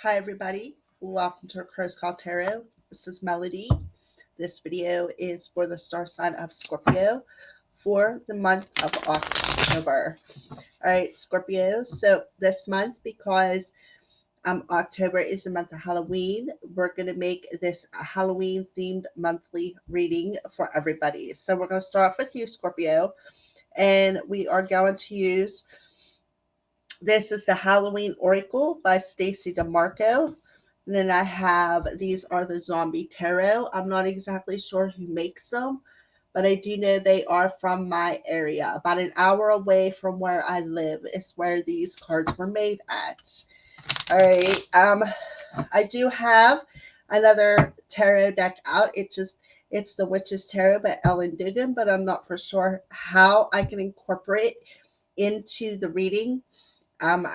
Hi, everybody. Welcome to Crow's Call Tarot. This is Melody. This video is for the star sign of Scorpio for the month of October. All right, Scorpio. So this month, because October is the month of Halloween, we're going to make this a Halloween themed monthly reading for everybody. So we're going to start off with you, Scorpio, and we are going to use this is the Halloween Oracle by Stacy DeMarco. And then I have these are the Zombie Tarot. I'm not exactly sure who makes them, but I do know they are from my area. About an hour away from where I live is where these cards were made at. All right. I do have another tarot deck out. It's the Witch's Tarot by Ellen Dugan, but I'm not for sure how I can incorporate into the reading. I'm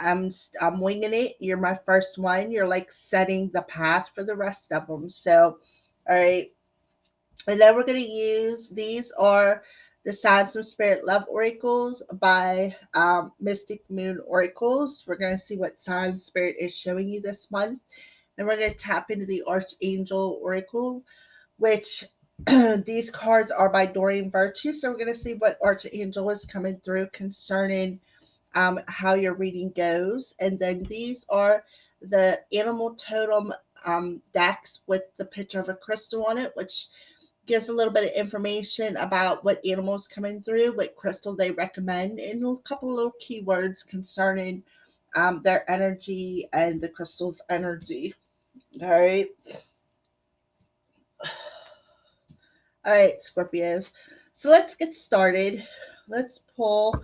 winging it. You're my first one. You're like setting the path for the rest of them. So, all right. And then we're going to use these are the Signs of Spirit Love Oracles by Mystic Moon Oracles. We're going to see what sign Spirit is showing you this month. And we're going to tap into the Archangel Oracle, which these cards are by Doreen Virtue. So we're going to see what Archangel is coming through concerning how your reading goes. And then these are the animal totem decks with the picture of a crystal on it, which gives a little bit of information about what animals coming through, what crystal they recommend, and a couple of little keywords concerning their energy and the crystal's energy. All right. All right, Scorpios. So let's get started. Let's pull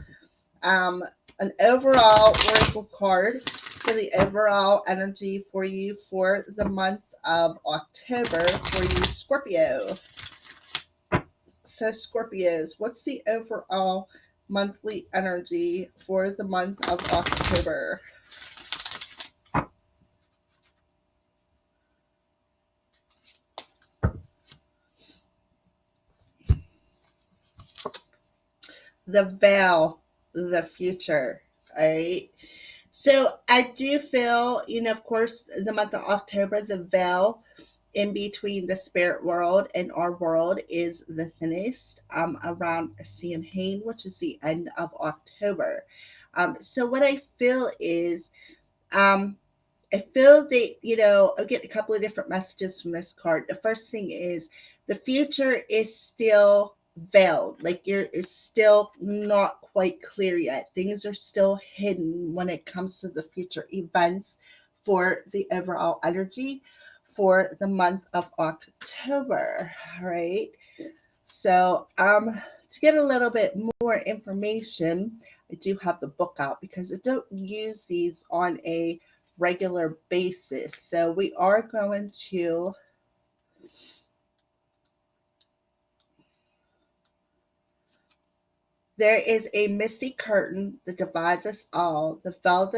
an overall oracle card for the overall energy for you for the month of October for you, Scorpio. So, Scorpios, what's the overall monthly energy for the month of October? The veil, the future. All right. So I do feel, of course, the month of October, the veil in between the spirit world and our world is the thinnest around Samhain, which is the end of October. So what I feel is, I feel that, I get a couple of different messages from this card. The first thing is the future is still veiled, like it's still not quite clear yet. Things are still hidden when it comes to the future events for the overall energy for the month of October, right? So, to get a little bit more information, I do have the book out because I don't use these on a regular basis. So we are going to there is a misty curtain that divides us all. The veil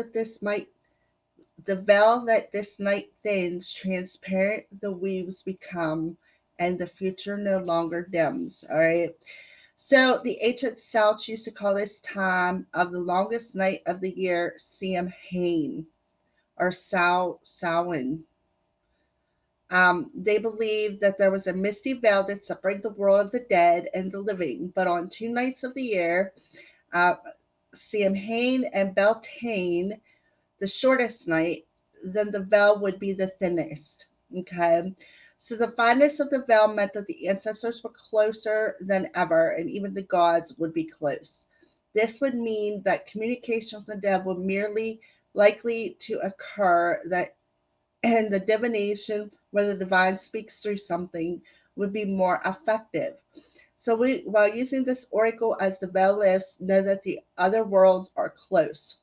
that this night thins, transparent the weaves become, and the future no longer dims. All right. So the ancient Celts used to call this time of the longest night of the year Samhain or Samhain. They believed that there was a misty veil that separated the world of the dead and the living. But on two nights of the year, uh, Samhain and Beltane, the shortest night, then the veil would be the thinnest. Okay. So the fineness of the veil meant that the ancestors were closer than ever, and even the gods would be close. This would mean that communication with the dead would merely likely to occur, that and the divination where the divine speaks through something would be more effective. So while using this oracle as the veil lifts, know that the other worlds are close.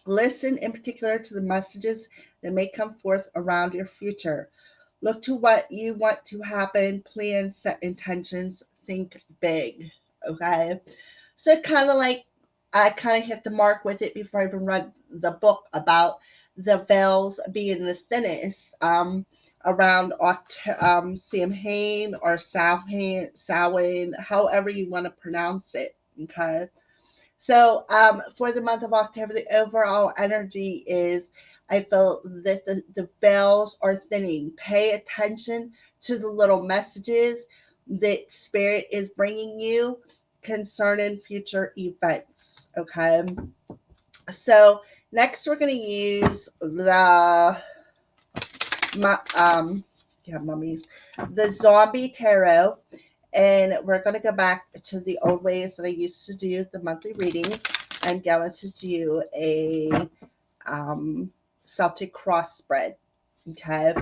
Listen in particular to the messages that may come forth around your future. Look to what you want to happen, plan, set intentions, think big. Okay. So kind of like I kind of hit the mark with it before I even read the book about the veils being the thinnest around Samhain or Samhain, however you want to pronounce it. Okay. So for the month of October, the overall energy is I feel that the veils are thinning. Pay attention to the little messages that spirit is bringing you concerning future events. Okay. So next we're going to use my, mummies, the zombie tarot. And we're going to go back to the old ways that I used to do the monthly readings. I'm going to do a Celtic cross spread. Okay.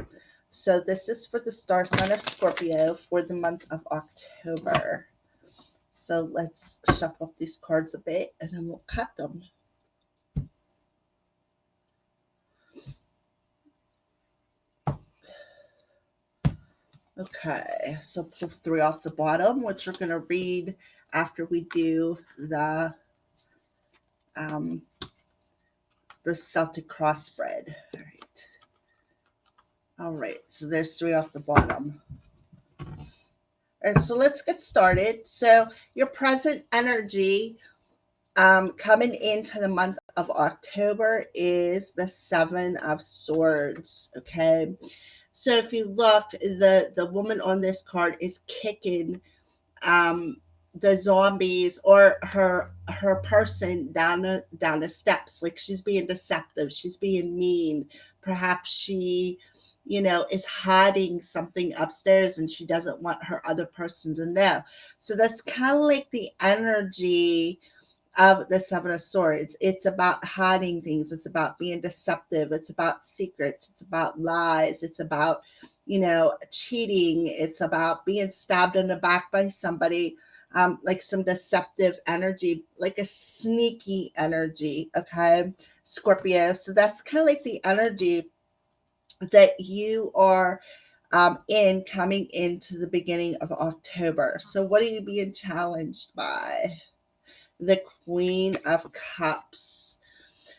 So this is for the star sign of Scorpio for the month of October. So let's shuffle up these cards a bit and then we'll cut them. Okay, so pull 3 off the bottom, which we're going to read after we do um, the Celtic cross spread. All right, so there's 3 off the bottom. All right, so let's get started. So your present energy coming into the month of October is the 7 of Swords. Okay, so if you look, the woman on this card is kicking um the zombies or her person down the steps. Like, she's being deceptive, she's being mean. Perhaps she, is hiding something upstairs and she doesn't want her other person to know. So that's kind of like the energy of the 7 of Swords. It's about hiding things. It's about being deceptive. It's about secrets. It's about lies. It's about, cheating. It's about being stabbed in the back by somebody, like some deceptive energy, like a sneaky energy. Okay, Scorpio. So that's kind of like the energy that you are in coming into the beginning of October. So what are you being challenged by? The Queen of Cups.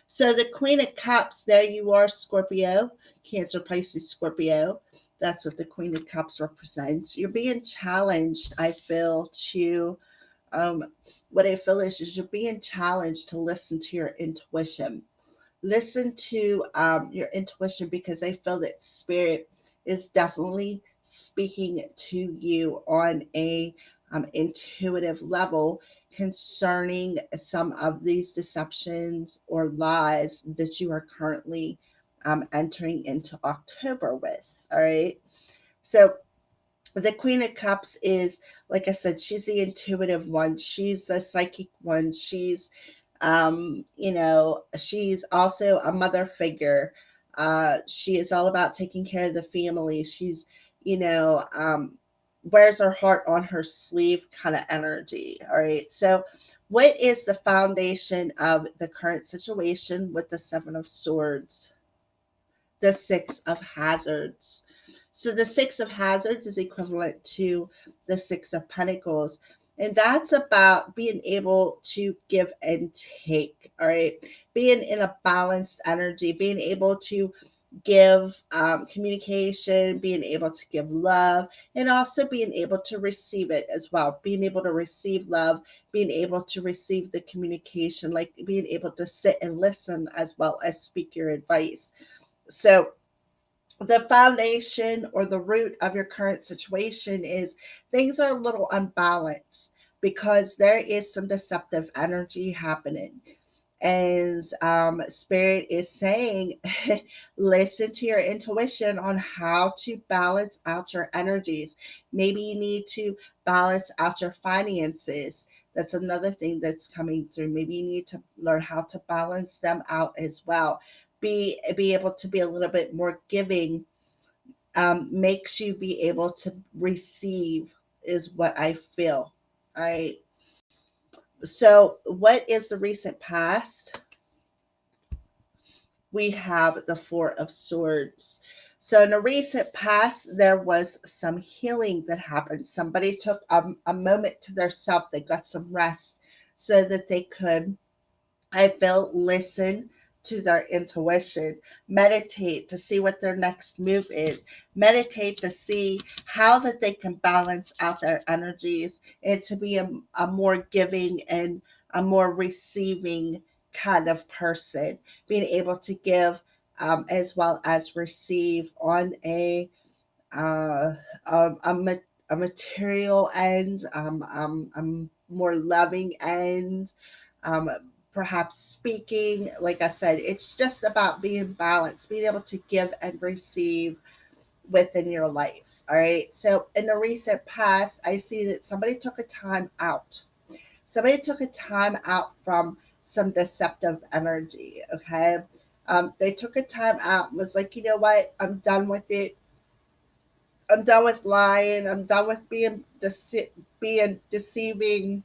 So the Queen of Cups, there you are, Scorpio, Cancer, Pisces, Scorpio. That's what the Queen of Cups represents. You're being challenged, I feel, to, what I feel is you're being challenged to listen to your intuition. Listen to your intuition, because I feel that spirit is definitely speaking to you on a intuitive level concerning some of these deceptions or lies that you are currently entering into October with. All right. So the Queen of Cups is, like I said, she's the intuitive one. She's the psychic one. She's also a mother figure. She is all about taking care of the family. She's, wears her heart on her sleeve kind of energy. All right. So, what is the foundation of the current situation with the 7 of Swords? The 6 of Hazards. So the 6 of Hazards is equivalent to the 6 of Pentacles. And that's about being able to give and take. All right. Being in a balanced energy, being able to give communication, being able to give love, and also being able to receive it as well. Being able to receive love, being able to receive the communication, like being able to sit and listen as well as speak your advice. So the foundation or the root of your current situation is things are a little unbalanced because there is some deceptive energy happening. And spirit is saying, listen to your intuition on how to balance out your energies. Maybe you need to balance out your finances. That's another thing that's coming through. Maybe you need to learn how to balance them out as well. Be able to be a little bit more giving, makes you be able to receive, is what I feel. All right. So what is the recent past? We have the 4 of Swords. So in the recent past, there was some healing that happened. Somebody took a moment to their self. They got some rest so that they could, I feel, listen to their intuition, meditate to see what their next move is, meditate to see how that they can balance out their energies and to be a more giving and a more receiving kind of person, being able to give as well as receive on uh, um, a, ma- a material end, a more loving end, um, perhaps speaking. Like I said, it's just about being balanced, being able to give and receive within your life. All right. So in the recent past, I see that somebody took a time out. Somebody took a time out from some deceptive energy. Okay. They took a time out and was like, you know what? I'm done with it. I'm done with lying. I'm done with being deceiving.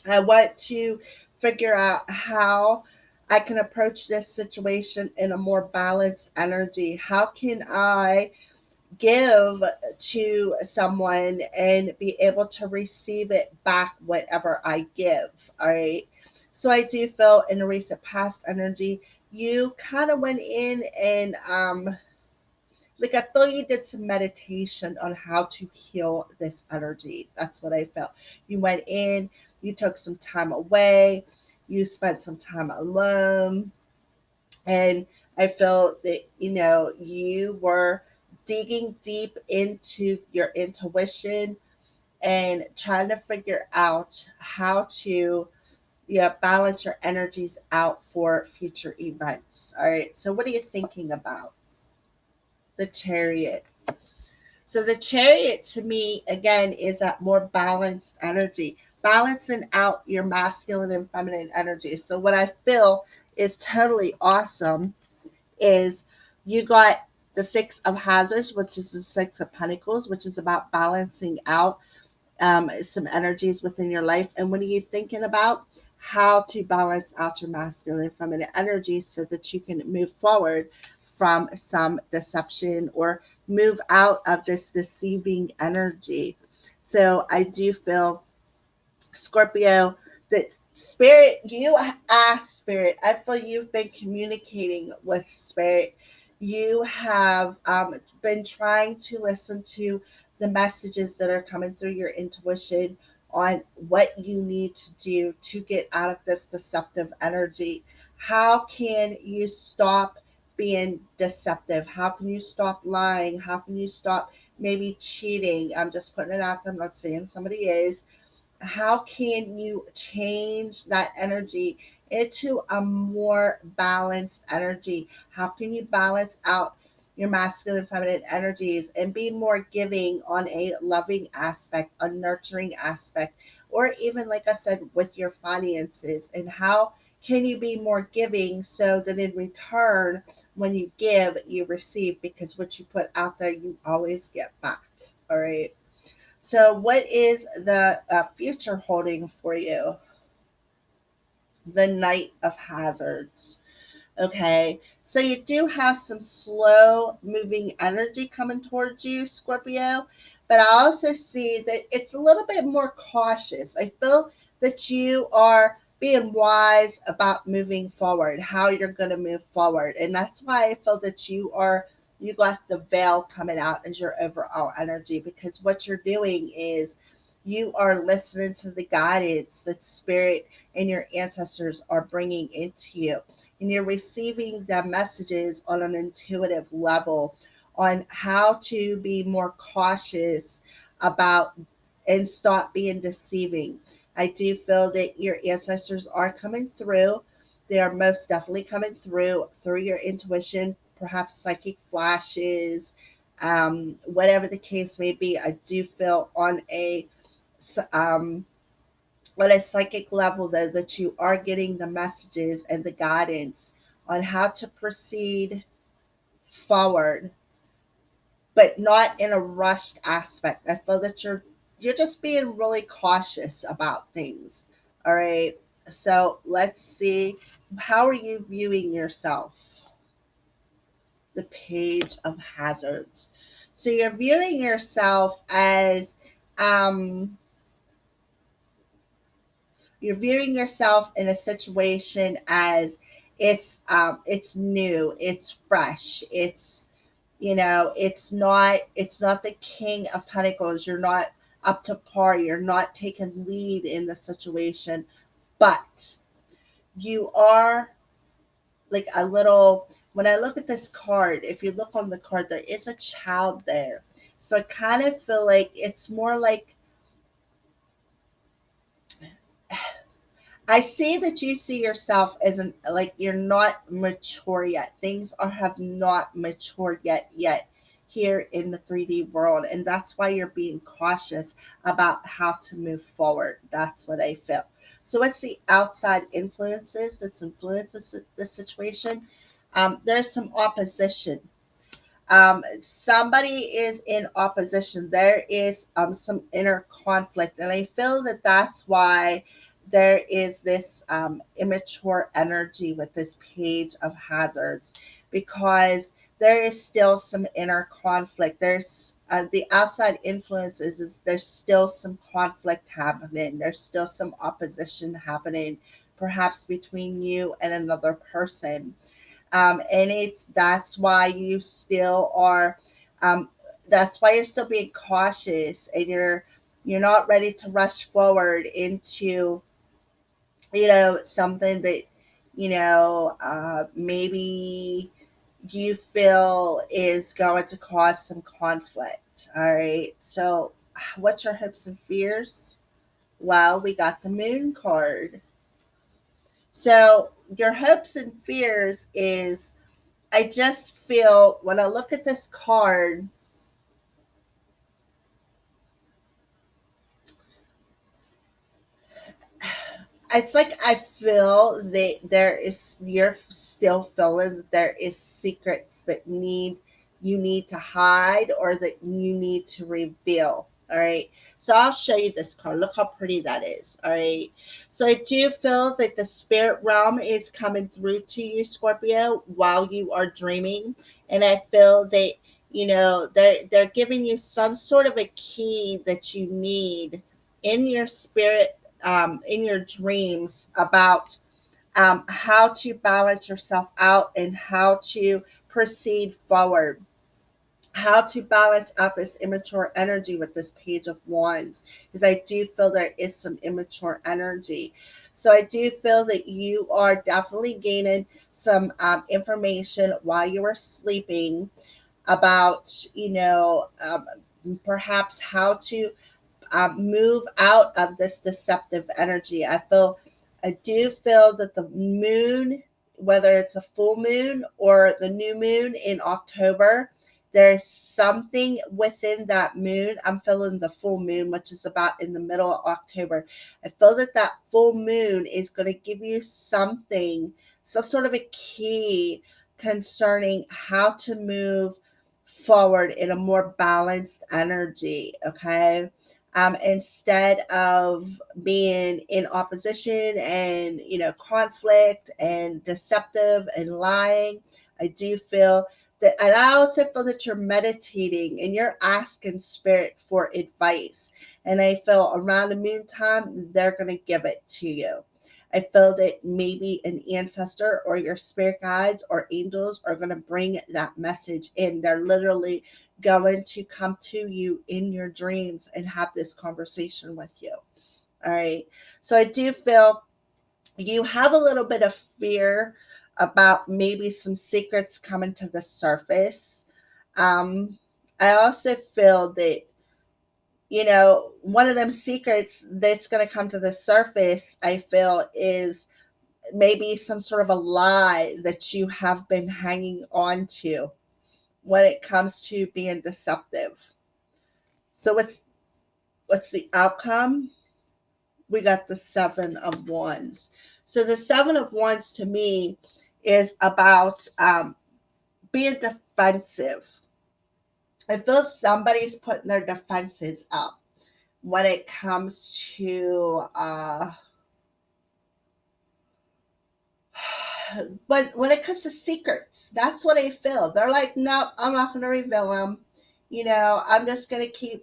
I want to figure out how I can approach this situation in a more balanced energy. How can I give to someone and be able to receive it back whatever I give? All right. So I do feel in the recent past energy, you kind of went in and like I feel you did some meditation on how to heal this energy. That's what I felt. You went in, you took some time away, you spent some time alone, and I feel that you were digging deep into your intuition and trying to figure out how to balance your energies out for future events. All right. So what are you thinking about? The chariot. So the chariot to me again is that more balanced energy, balancing out your masculine and feminine energy. So what I feel is totally awesome is you got the Six of Hazards, which is the Six of Pentacles, which is about balancing out some energies within your life. And what are you thinking about? How to balance out your masculine and feminine energies so that you can move forward from some deception or move out of this deceiving energy. So I do feel, Scorpio, that spirit, you ask spirit. I feel you've been communicating with spirit. You have been trying to listen to the messages that are coming through your intuition on what you need to do to get out of this deceptive energy. How can you stop being deceptive? How can you stop lying? How can you stop maybe cheating? I'm just putting it out there. I'm not saying somebody is. How can you change that energy into a more balanced energy? How can you balance out your masculine and feminine energies and be more giving on a loving aspect, a nurturing aspect, or even, like I said, with your finances? And how can you be more giving so that in return, when you give, you receive? Because what you put out there, you always get back. All right. So, what is the future holding for you? The Knight of Hazards. Okay, so you do have some slow moving energy coming towards you, Scorpio, but I also see that it's a little bit more cautious. I feel that you are being wise about moving forward, how you're going to move forward. And that's why I feel that you got the veil coming out as your overall energy, because what you're doing is you are listening to the guidance that spirit and your ancestors are bringing into you, and you're receiving the messages on an intuitive level on how to be more cautious about and stop being deceiving. I do feel that your ancestors are coming through. They are most definitely coming through your intuition, perhaps psychic flashes, whatever the case may be. I do feel um, on a psychic level that you are getting the messages and the guidance on how to proceed forward, but not in a rushed aspect. I feel that you're just being really cautious about things. All right. So let's see. How are you viewing yourself? The Page of Hazards. So you're viewing yourself as um you're viewing yourself in a situation as it's new, it's fresh, it's not the King of Pentacles. You're not up to par, you're not taking lead in the situation, but you are like a little when I look at this card, if you look on the card, there is a child there. So I kind of feel like it's more like I see that you see yourself as an like you're not mature yet. Things are have not matured yet here in the 3D world, and that's why you're being cautious about how to move forward. That's what I feel. So what's the outside influences that's influences the situation? There's some opposition. Somebody is in opposition. There is some inner conflict, and I feel that that's why there is this immature energy with this page of hazards, because there is still some inner conflict. There's the outside influences is there's still some conflict happening. There's still some opposition happening, perhaps between you and another person, and it's that's why you still are um, that's why you're still being cautious, and you're not ready to rush forward into something that maybe you feel is going to cause some conflict. All right, so what's your hopes and fears? Well, we got the moon card. So your hopes and fears is, I just feel when I look at this card, it's like I feel that there is you're still feeling that there is secrets that you need to hide, or that you need to reveal. All right. So I'll show you this card. Look how pretty that is. All right. So I do feel that the spirit realm is coming through to you, Scorpio, while you are dreaming. And I feel that, they're giving you some sort of a key that you need in your spirit, in your dreams, about how to balance yourself out and how to proceed forward, how to balance out this immature energy with this page of wands, because I do feel there is some immature energy. So I do feel that you are definitely gaining some information while you are sleeping about perhaps how to move out of this deceptive energy. I do feel that the moon, whether it's a full moon or the new moon in October, there's something within that moon. I'm feeling the full moon, which is about in the middle of October. I feel that that full moon is going to give you something, some sort of a key concerning how to move forward in a more balanced energy. Okay, instead of being in opposition and conflict and deceptive and lying. I do feel that, and I also feel that you're meditating and you're asking spirit for advice, and I feel around the moon time they're going to give it to you. I feel that maybe an ancestor or your spirit guides or angels are going to bring that message in. They're literally going to come to you in your dreams and have this conversation with you. All right. So I do feel you have a little bit of fear about maybe some secrets coming to the surface. I also feel that, one of them secrets that's going to come to the surface, I feel, is maybe some sort of a lie that you have been hanging on to when it comes to being deceptive. So what's the outcome? We got the Seven of Wands. So the Seven of Wands to me is about being defensive. I feel somebody's putting their defenses up when it comes to but when it comes to secrets, that's what I feel. They're like, nope, I'm not going to reveal them. I'm just going to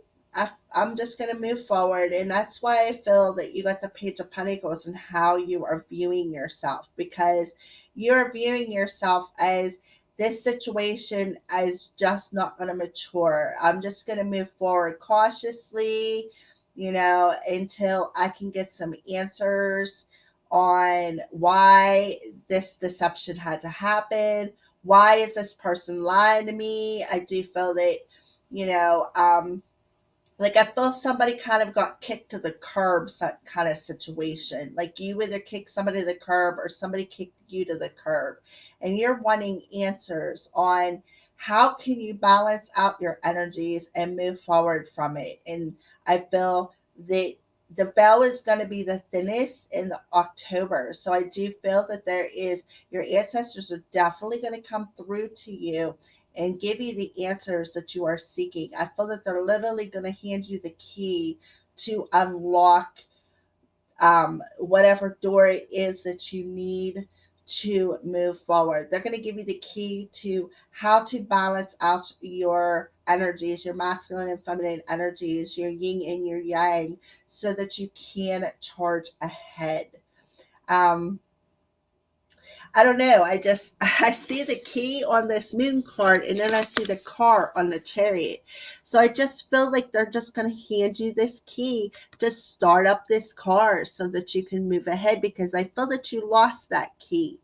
I'm just going to move forward. And that's why I feel that you got the Page of Pentacles and how you are viewing yourself, because you're viewing yourself as this situation is just not going to mature. I'm just going to move forward cautiously, until I can get some answers on why this deception had to happen, Why is this person lying to me? I do feel that, you know, like I feel somebody kind of got kicked to the curb, kind of situation. Like you either kicked somebody to the curb or somebody kicked you to the curb, and you're wanting answers on how can you balance out your energies and move forward from it. And I feel that the veil is going to be the thinnest in the October. So I do feel that there is, your ancestors are definitely going to come through to you and give you the answers that you are seeking. I feel that they're literally going to hand you the key to unlock whatever door it is that you need to move forward. They're going to give you the key to how to balance out your energies, your masculine and feminine energies, your yin and your yang, so that you can charge ahead. Um, I don't know. I see the key on this moon card and then I see the car on the chariot. So I just feel like they're just going to hand you this key to start up this car so that you can move ahead, because I feel that you lost that key.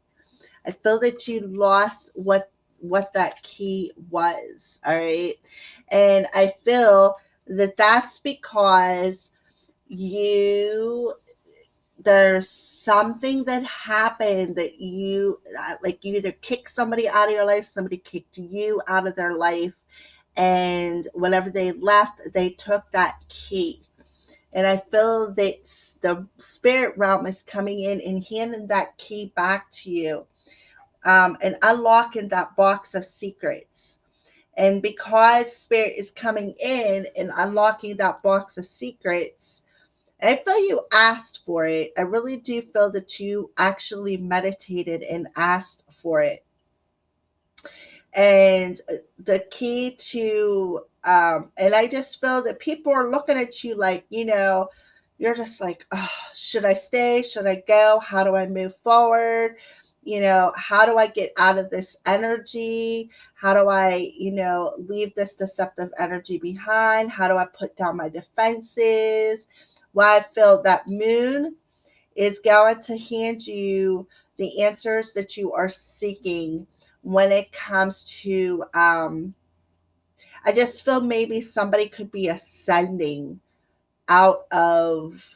I feel that you lost what that key was, all right? And I feel that that's because you there's something that happened that you like, you either kicked somebody out of your life, somebody kicked you out of their life, and whenever they left they took that key. And I feel that the spirit realm is coming in and handing that key back to you, and unlocking that box of secrets. And because spirit is coming in and unlocking that box of secrets, I feel you asked for it. I really do feel that you actually meditated and asked for it. And the key to, and I just feel that people are looking at you like, you're just like, oh, should I stay? Should I go? How do I move forward? How do I get out of this energy? How do I, leave this deceptive energy behind? How do I put down my defenses? Well, I feel that moon is going to hand you the answers that you are seeking when it comes to, I just feel maybe somebody could be ascending out of,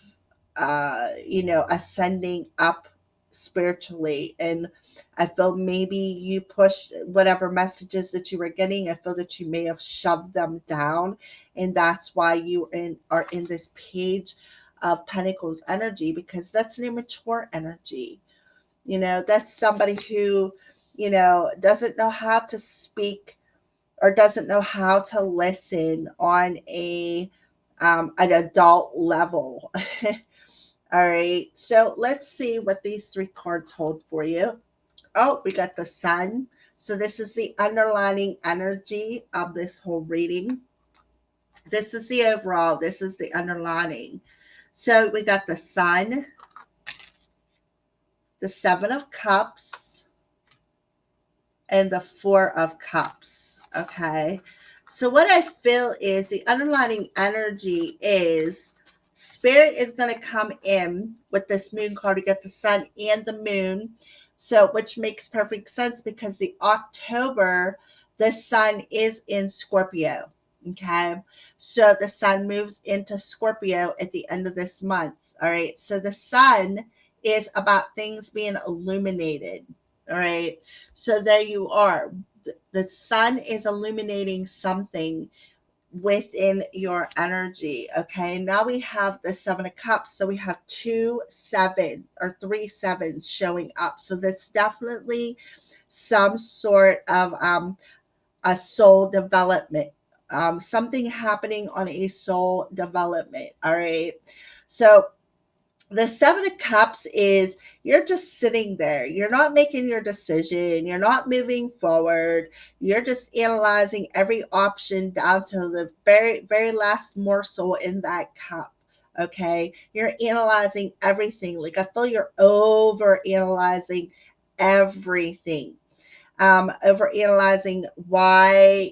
ascending up spiritually. And I feel maybe you pushed whatever messages that you were getting. I feel that you may have shoved them down, and that's why are in this page of Pentacles energy, because that's an immature energy. That's somebody who, doesn't know how to speak or doesn't know how to listen on an adult level. All right. So let's see what these three cards hold for you. Oh, we got the sun. So this is the underlining energy of this whole reading. This is the overall. This is the underlining. So we got the sun, the Seven of Cups, and the Four of Cups. Okay. So what I feel is the underlying energy is spirit is going to come in with this moon card. We get the sun and the moon. So which makes perfect sense because the October, the sun is in Scorpio. Okay. So the sun moves into Scorpio at the end of this month. All right. So the sun is about things being illuminated. All right. So there you are. The sun is illuminating something within your energy. Okay. Now we have the Seven of Cups. So we have 2-7 or 3-7 showing up. So that's definitely some sort of a soul development. Something happening on a soul development. All right. So the Seven of Cups is you're just sitting there. You're not making your decision. You're not moving forward. You're just analyzing every option down to the very, very last morsel in that cup. Okay. You're analyzing everything. Like I feel you're over analyzing everything, over analyzing why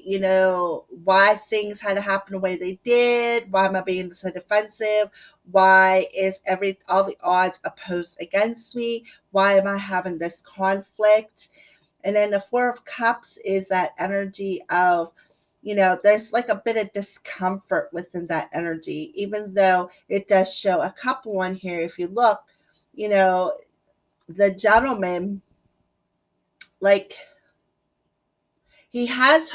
things had to happen the way they did. Why am I being so defensive? Why is all the odds opposed against me? Why am I having this conflict? And then the Four of Cups is that energy of, there's like a bit of discomfort within that energy, even though it does show a couple on here. If you look, you know, the gentleman, like, he has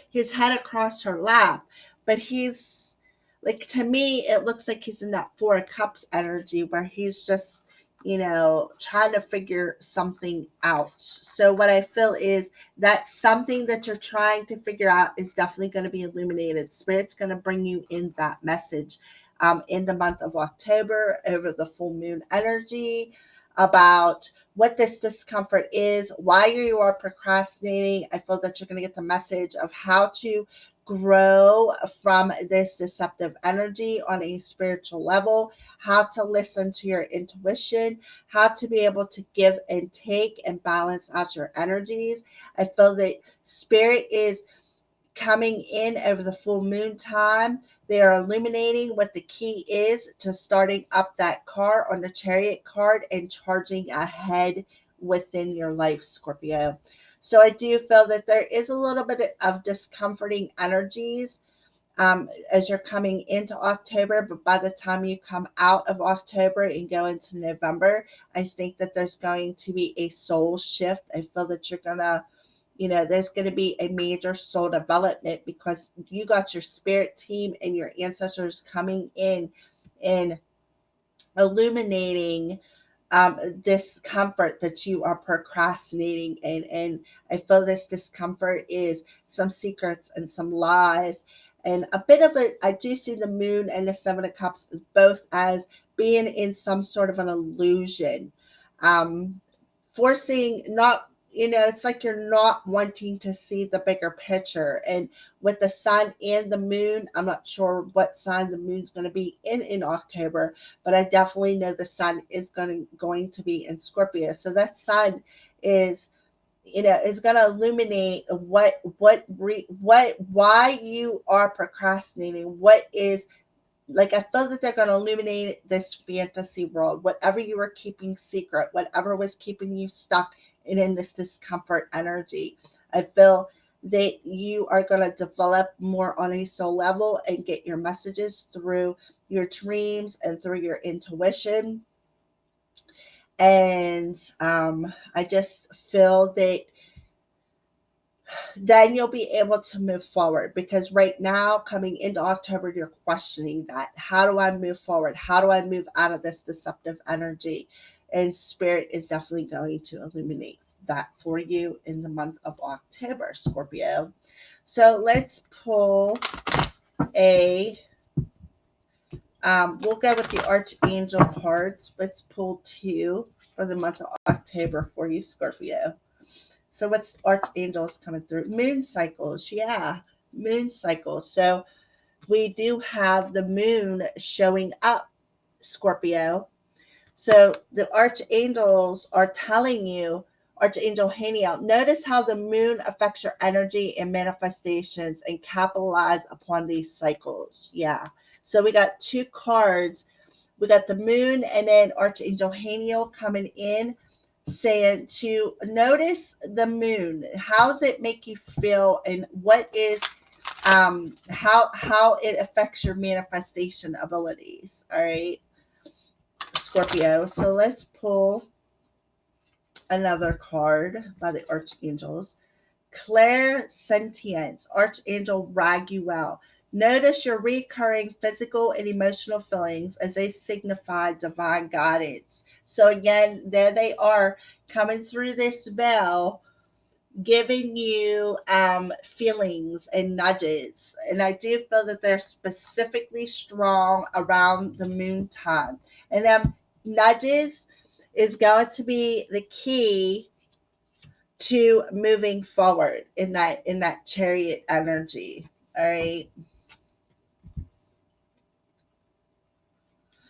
his head across her lap, but he's like, to me, it looks like he's in that Four of Cups energy where he's just, trying to figure something out. So what I feel is that something that you're trying to figure out is definitely going to be illuminated. Spirit's going to bring you in that message in the month of October over the full moon energy about what this discomfort is, why you are procrastinating. I feel that you're going to get the message of how to grow from this deceptive energy on a spiritual level, how to listen to your intuition, how to be able to give and take and balance out your energies. I feel that spirit is coming in over the full moon time. They are illuminating what the key is to starting up that car on the chariot card and charging ahead within your life, Scorpio. So I do feel that there is a little bit of discomforting energies as you're coming into October, but by the time you come out of October and go into November, I think that there's going to be a soul shift. I feel that you're going to, there's going to be a major soul development because you got your spirit team and your ancestors coming in and illuminating this comfort that you are procrastinating and I feel this discomfort is some secrets and some lies and a bit of it. I do see the moon and the Seven of Cups as both as being in some sort of an illusion, um forcing not, it's like you're not wanting to see the bigger picture. And with the sun and the moon, I'm not sure what sign the moon's going to be in October, but I definitely know the sun is going to be in Scorpio. So that sun is, is going to illuminate why you are procrastinating. What is, like, I feel that they're going to illuminate this fantasy world, whatever you were keeping secret, whatever was keeping you stuck in this discomfort energy. I feel that you are going to develop more on a soul level and get your messages through your dreams and through your intuition. And I just feel that then you'll be able to move forward, because right now, coming into October, you're questioning that. How do I move forward? How do I move out of this deceptive energy? And spirit is definitely going to illuminate that for you in the month of October, Scorpio. So let's pull a we'll go with the Archangel cards. Let's pull two for the month of October for you, Scorpio. So what's archangels coming through? Moon cycles, yeah, moon cycles. So we do have the moon showing up, Scorpio. So the archangels are telling you, Archangel Haniel, notice how the moon affects your energy and manifestations and capitalize upon these cycles. Yeah. So we got two cards. We got the moon and then Archangel Haniel coming in saying to notice the moon. How does it make you feel, and what is how it affects your manifestation abilities? All right, Scorpio. So let's pull another card by the archangels. Claire Sentience, Archangel Raguel. Notice your recurring physical and emotional feelings as they signify divine guidance. So again, there they are coming through this veil, giving you feelings and nudges. And I do feel that they're specifically strong around the moon time. And nudges is going to be the key to moving forward in that chariot energy. All right.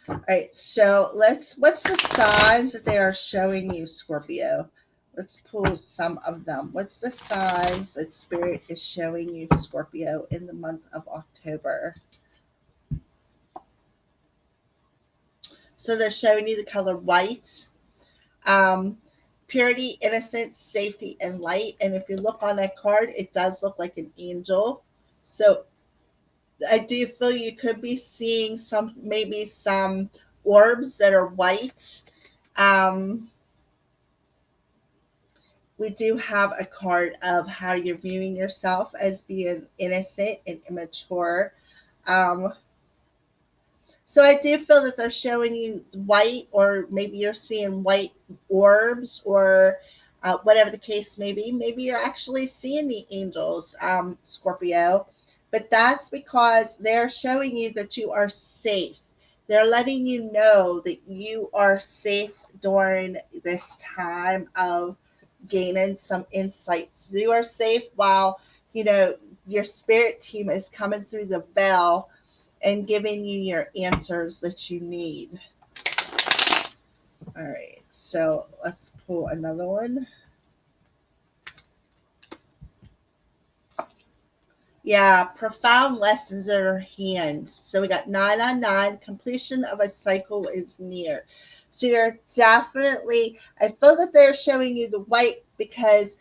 All right. So what's the signs that they are showing you, Scorpio? Let's pull some of them. What's the signs that spirit is showing you, Scorpio, in the month of October? So they're showing you the color white. Um, Purity, innocence, safety, and light. And if you look on that card, it does look like an angel. So I do feel you could be seeing maybe some orbs that are white. Um, we do have a card of how you're viewing yourself as being innocent and immature. Um, So I do feel that they're showing you white, or maybe you're seeing white orbs, or whatever the case may be. Maybe you're actually seeing the angels, Scorpio. But that's because they're showing you that you are safe. They're letting you know that you are safe during this time of gaining some insights. You are safe while, you know, your spirit team is coming through the veil and giving you your answers that you need. All right, so let's pull another one. Yeah, profound lessons at our hands. So we got 9 on 9. Completion of a cycle is near. So you're definitely, I feel that they're showing you the white because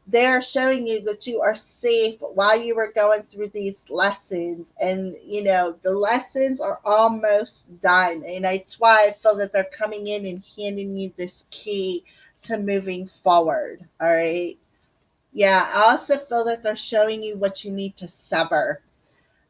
they're showing you that you are safe while you were going through these lessons. And, you know, the lessons are almost done. And that's why I feel that they're coming in and handing you this key to moving forward. All right. Yeah, I also feel that they're showing you what you need to sever.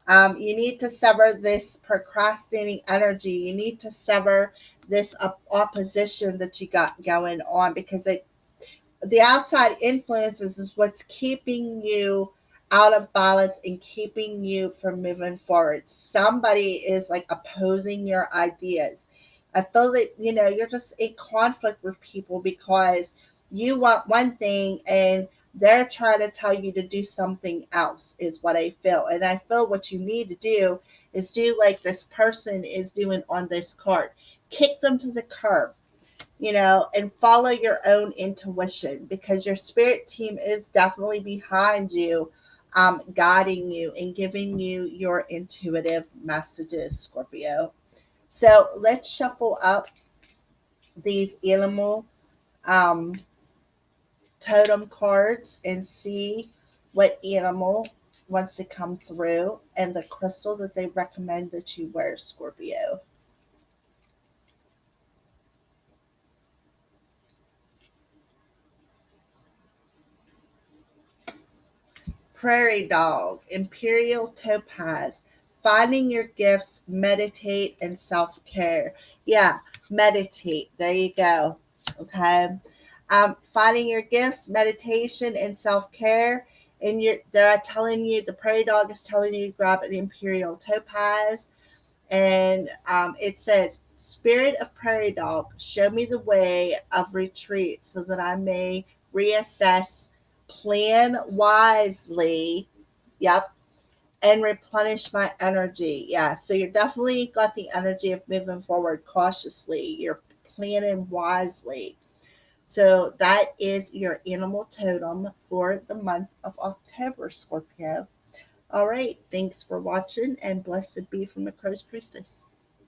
You need to sever this procrastinating energy. You need to sever this opposition that you got going on, because the outside influences is what's keeping you out of balance and keeping you from moving forward. Somebody is like opposing your ideas. I feel that, you know, you're just in conflict with people because you want one thing and they're trying to tell you to do something else, is what I feel. And I feel what you need to do is do like this person is doing on this card. Kick them to the curb, you know, and follow your own intuition, because your spirit team is definitely behind you, guiding you and giving you your intuitive messages, Scorpio. So let's shuffle up these animal um, totem cards and see what animal wants to come through and the crystal that they recommend that you wear, Scorpio. Prairie dog, imperial topaz, finding your gifts, meditate, and self care. Yeah, meditate. There you go. Okay. Finding your gifts, meditation, and self care. And they're telling you, the prairie dog is telling you to grab an imperial topaz. And it says, Spirit of Prairie Dog, show me the way of retreat so that I may reassess, plan wisely. Yep. And replenish my energy. Yeah. So you're definitely got the energy of moving forward cautiously. You're planning wisely. So that is your animal totem for the month of October, Scorpio. All right. Thanks for watching, and blessed be from the Crow's Priestess.